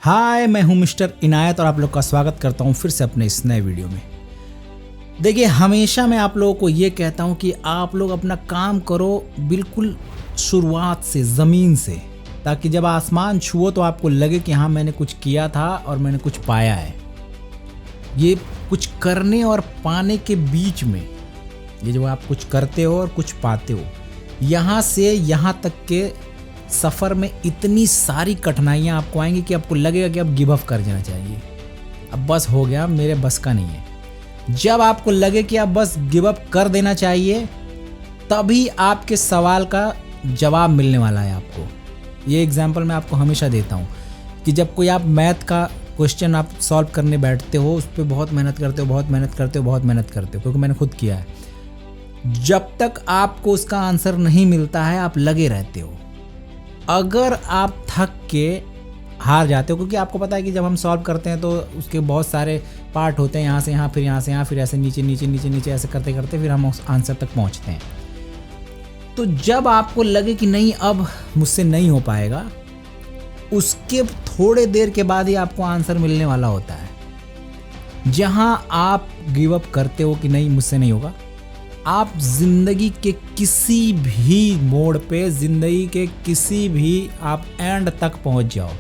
हाय, मैं हूं मिस्टर इनायत और आप लोग का स्वागत करता हूं फिर से अपने इस नए वीडियो में। देखिए, हमेशा मैं आप लोगों को ये कहता हूं कि आप लोग अपना काम करो बिल्कुल शुरुआत से, ज़मीन से, ताकि जब आसमान छुओ तो आपको लगे कि हाँ, मैंने कुछ किया था और मैंने कुछ पाया है। ये कुछ करने और पाने के बीच में, ये जो आप कुछ करते हो और कुछ पाते हो, यहाँ से यहाँ तक के सफ़र में इतनी सारी कठिनाइयाँ आपको आएंगी कि आपको लगेगा कि अब गिव अप कर देना चाहिए, अब बस हो गया, मेरे बस का नहीं है। जब आपको लगे कि अब बस गिव अप कर देना चाहिए, तभी आपके सवाल का जवाब मिलने वाला है आपको। ये एग्जांपल मैं आपको हमेशा देता हूँ कि जब कोई आप मैथ का क्वेश्चन आप सॉल्व करने बैठते हो, उस पर बहुत मेहनत करते हो, क्योंकि मैंने खुद किया है। जब तक आपको उसका आंसर नहीं मिलता है, आप लगे रहते हो। अगर आप थक के हार जाते हो, क्योंकि आपको पता है कि जब हम सॉल्व करते हैं तो उसके बहुत सारे पार्ट होते हैं, यहाँ से यहाँ, फिर यहाँ से यहाँ, फिर ऐसे नीचे ऐसे करते करते फिर हम उस आंसर तक पहुँचते हैं। तो जब आपको लगे कि नहीं, अब मुझसे नहीं हो पाएगा, उसके थोड़े देर के बाद ही आपको आंसर मिलने वाला होता है। जहाँ आप गिव अप करते हो कि नहीं, मुझसे नहीं होगा, आप जिंदगी के किसी भी मोड़ पे, जिंदगी के किसी भी आप एंड तक पहुंच जाओ,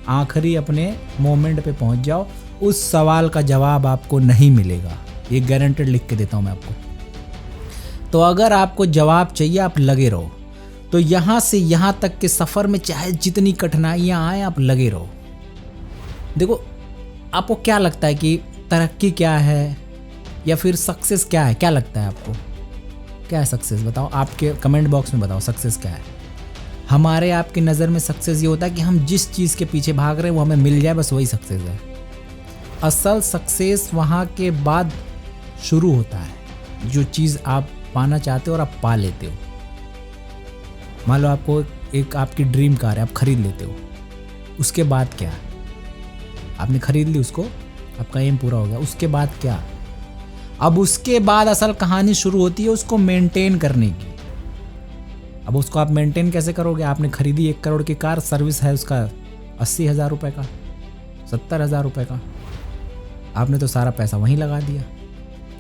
आखिरी अपने मोमेंट पे पहुंच जाओ, उस सवाल का जवाब आपको नहीं मिलेगा। ये गारंटेड लिख के देता हूं मैं आपको। तो अगर आपको जवाब चाहिए, आप लगे रहो। तो यहाँ से यहाँ तक के सफ़र में चाहे जितनी कठिनाइयाँ आए, आप लगे रहो। देखो, आपको क्या लगता है कि तरक्की क्या है या फिर सक्सेस क्या है? क्या लगता है आपको, क्या है सक्सेस? बताओ, आपके कमेंट बॉक्स में बताओ सक्सेस क्या है। हमारे आपकी नज़र में सक्सेस ये होता है कि हम जिस चीज़ के पीछे भाग रहे हैं वो हमें मिल जाए, बस वही सक्सेस है। असल सक्सेस वहाँ के बाद शुरू होता है, जो चीज़ आप पाना चाहते हो और आप पा लेते हो। मान लो आपको एक आपकी ड्रीम कार है, आप खरीद लेते हो, उसके बाद क्या? आपने खरीद ली उसको, आपका एम पूरा हो गया, उसके बाद क्या? अब उसके बाद असल कहानी शुरू होती है उसको मेंटेन करने की। अब उसको आप मेंटेन कैसे करोगे? आपने खरीदी 1 करोड़ की कार, सर्विस है उसका 80,000 रुपये का, 70,000 रुपये का, आपने तो सारा पैसा वहीं लगा दिया।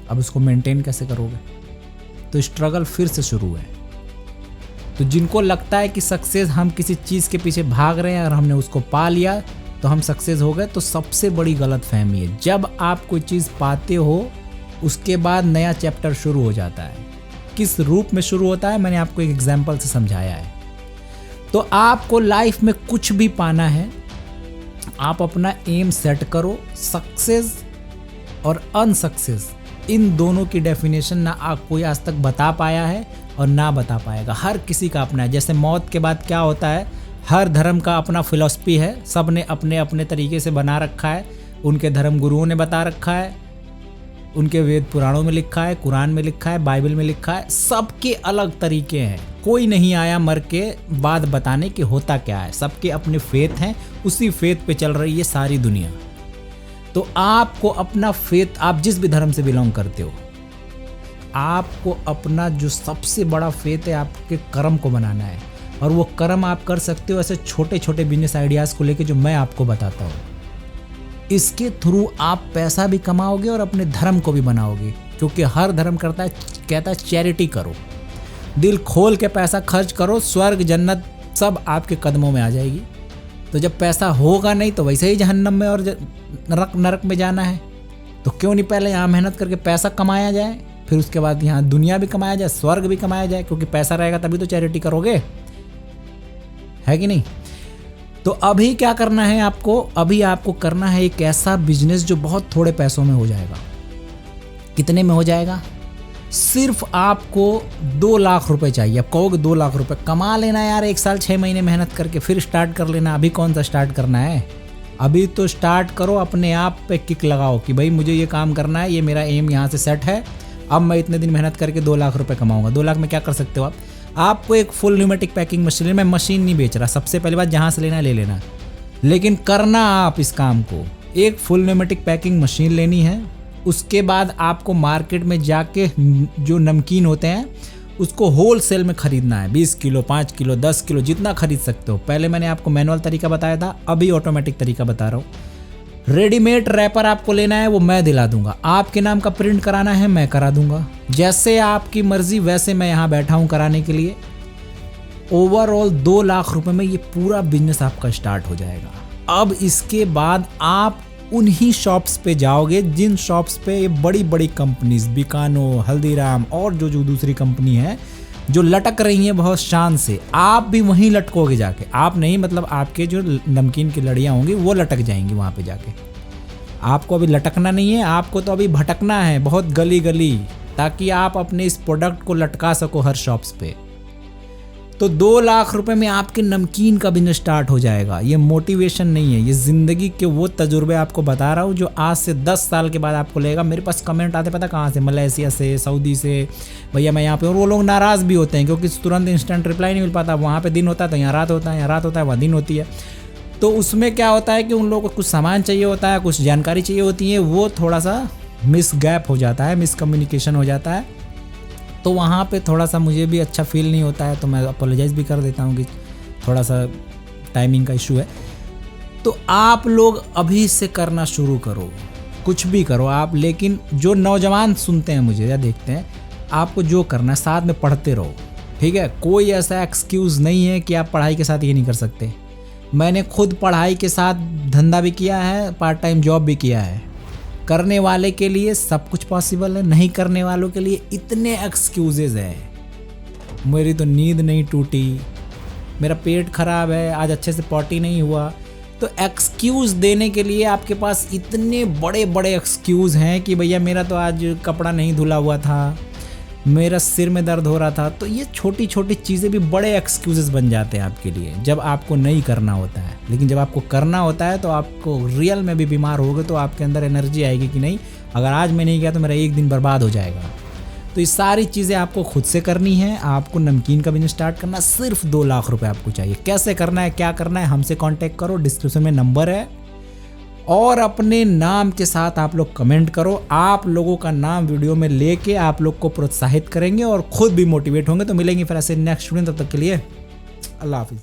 अब उसको मेंटेन कैसे करोगे? तो स्ट्रगल फिर से शुरू है। तो जिनको लगता है कि सक्सेस, हम किसी चीज़ के पीछे भाग रहे हैं और हमने उसको पा लिया तो हम सक्सेस हो गए, तो सबसे बड़ी गलत फहमी है। जब आप कोई चीज़ पाते हो, उसके बाद नया चैप्टर शुरू हो जाता है। किस रूप में शुरू होता है, मैंने आपको एक एग्जाम्पल से समझाया है। तो आपको लाइफ में कुछ भी पाना है, आप अपना एम सेट करो। सक्सेस और अनसक्सेस, इन दोनों की डेफिनेशन ना आप कोई आज तक बता पाया है और ना बता पाएगा। हर किसी का अपना है। जैसे मौत के बाद क्या होता है, हर धर्म का अपना फिलॉसफी है, सब ने अपने अपने तरीके से बना रखा है। उनके धर्म गुरुओं ने बता रखा है, उनके वेद पुराणों में लिखा है, कुरान में लिखा है, बाइबल में लिखा है। सबके अलग तरीके हैं। कोई नहीं आया मर के बाद बताने कि होता क्या है। सबके अपने फेथ हैं, उसी फेथ पे चल रही है सारी दुनिया। तो आपको अपना फेथ, आप जिस भी धर्म से बिलोंग करते हो, आपको अपना जो सबसे बड़ा फेथ है, आपके कर्म को बनाना है। और वो कर्म आप कर सकते हो ऐसे छोटे छोटे बिजनेस आइडियाज़ को लेके, जो मैं आपको बताता हूँ। इसके थ्रू आप पैसा भी कमाओगे और अपने धर्म को भी बनाओगे, क्योंकि हर धर्म कहता है चैरिटी करो, दिल खोल के पैसा खर्च करो, स्वर्ग जन्नत सब आपके कदमों में आ जाएगी। तो जब पैसा होगा नहीं तो वैसे ही जहन्नम में और नरक में जाना है। तो क्यों नहीं पहले यहाँ मेहनत करके पैसा कमाया जाए, फिर उसके बाद यहाँ दुनिया भी कमाया जाए, स्वर्ग भी कमाया जाए, क्योंकि पैसा रहेगा तभी तो चैरिटी करोगे, है कि नहीं? तो अभी क्या करना है आपको? अभी आपको करना है एक ऐसा बिजनेस जो बहुत थोड़े पैसों में हो जाएगा। कितने में हो जाएगा? सिर्फ आपको 2 लाख रुपए चाहिए। आप कहोगे 2 लाख रुपए कमा लेना यार, 1 साल 6 महीने मेहनत करके फिर स्टार्ट कर लेना। अभी कौन सा स्टार्ट करना है? अभी तो स्टार्ट करो, अपने आप पे किक लगाओ कि भाई मुझे ये काम करना है, ये मेरा एम यहाँ से सेट है, अब मैं इतने दिन मेहनत करके 2 लाख रुपए कमाऊंगा। 2 लाख में क्या कर सकते हो आप? आपको एक फुल न्यूमेटिक पैकिंग मशीन, मैं मशीन नहीं बेच रहा, सबसे पहली बात, जहाँ से लेना ले लेना, लेकिन करना आप इस काम को। एक फुल न्यूमेटिक पैकिंग मशीन लेनी है। उसके बाद आपको मार्केट में जाके जो नमकीन होते हैं उसको होल सेल में खरीदना है। 20 किलो, 5 किलो, 10 किलो, जितना खरीद सकते हो। पहले मैंने आपको मैनुअल तरीका बताया था, अभी ऑटोमेटिक तरीका बता रहा हूँ। रेडीमेड रैपर आपको लेना है, वो मैं दिला दूंगा। आपके नाम का प्रिंट कराना है, मैं करा दूंगा। जैसे आपकी मर्जी वैसे मैं यहाँ बैठा हूँ कराने के लिए। ओवरऑल 2 लाख रुपए में ये पूरा बिजनेस आपका स्टार्ट हो जाएगा। अब इसके बाद आप उन्हीं शॉप्स पे जाओगे जिन शॉप्स पे ये बड़ी बड़ी कंपनीज, बिकानो, हल्दीराम और जो दूसरी कंपनी है जो लटक रही हैं बहुत शान से, आप भी वहीं लटकोगे जाके। आप नहीं, मतलब आपके जो नमकीन की लड़ियाँ होंगी वो लटक जाएंगी वहाँ पे जाके। आपको अभी लटकना नहीं है, आपको तो अभी भटकना है बहुत गली गली, ताकि आप अपने इस प्रोडक्ट को लटका सको हर शॉप्स पे। तो 2 लाख रुपए में आपके नमकीन का बिजनेस स्टार्ट हो जाएगा। ये मोटिवेशन नहीं है, ये ज़िंदगी के वो तजुर्बे आपको बता रहा हूँ जो आज से 10 साल के बाद आपको लगेगा। मेरे पास कमेंट आते पता कहाँ से, मलेशिया से, सऊदी से, भैया मैं यहाँ पे, और वो लोग नाराज़ भी होते हैं क्योंकि तुरंत इंस्टेंट रिप्लाई नहीं मिल पाता। वहाँ पे दिन होता है तो यहाँ रात होता है, यहाँ रात होता है वहाँ दिन होती है। तो उसमें क्या होता है कि उन लोगों को कुछ सामान चाहिए होता है, कुछ जानकारी चाहिए होती है, वो थोड़ा सा मिस गैप हो जाता है, मिसकम्युनिकेशन हो जाता है। तो वहाँ पे थोड़ा सा मुझे भी अच्छा फील नहीं होता है, तो मैं अपोलोजाइज़ भी कर देता हूँ कि थोड़ा सा टाइमिंग का इशू है। तो आप लोग अभी से करना शुरू करो, कुछ भी करो आप। लेकिन जो नौजवान सुनते हैं मुझे या देखते हैं, आपको जो करना है साथ में पढ़ते रहो, ठीक है। कोई ऐसा एक्सक्यूज़ नहीं है कि आप पढ़ाई के साथ ये नहीं कर सकते। मैंने खुद पढ़ाई के साथ धंधा भी किया है, पार्ट टाइम जॉब भी किया है। करने वाले के लिए सब कुछ पॉसिबल है, नहीं करने वालों के लिए इतने एक्सक्यूजेज हैं। मेरी तो नींद नहीं टूटी, मेरा पेट खराब है, आज अच्छे से पॉटी नहीं हुआ। तो एक्सक्यूज़ देने के लिए आपके पास इतने बड़े बड़े एक्सक्यूज़ हैं कि भैया मेरा तो आज कपड़ा नहीं धुला हुआ था, मेरा सिर में दर्द हो रहा था। तो ये छोटी छोटी चीज़ें भी बड़े एक्सक्यूजेस बन जाते हैं आपके लिए जब आपको नहीं करना होता है। लेकिन जब आपको करना होता है तो आपको रियल में भी बीमार होगे तो आपके अंदर एनर्जी आएगी कि नहीं, अगर आज मैं नहीं गया तो मेरा एक दिन बर्बाद हो जाएगा। तो ये सारी चीज़ें आपको खुद से करनी है। आपको नमकीन का बिजनेस स्टार्ट करना, सिर्फ 2 लाख रुपए आपको चाहिए। कैसे करना है, क्या करना है, हमसे कांटेक्ट करो, डिस्क्रिप्शन में नंबर है। और अपने नाम के साथ आप लोग कमेंट करो। आप लोगों का नाम वीडियो में लेके आप लोग को प्रोत्साहित करेंगे और खुद भी मोटिवेट होंगे। तो मिलेंगे फिर ऐसे नेक्स्ट वीडियो, तब तक के लिए अल्लाह हाफिज़।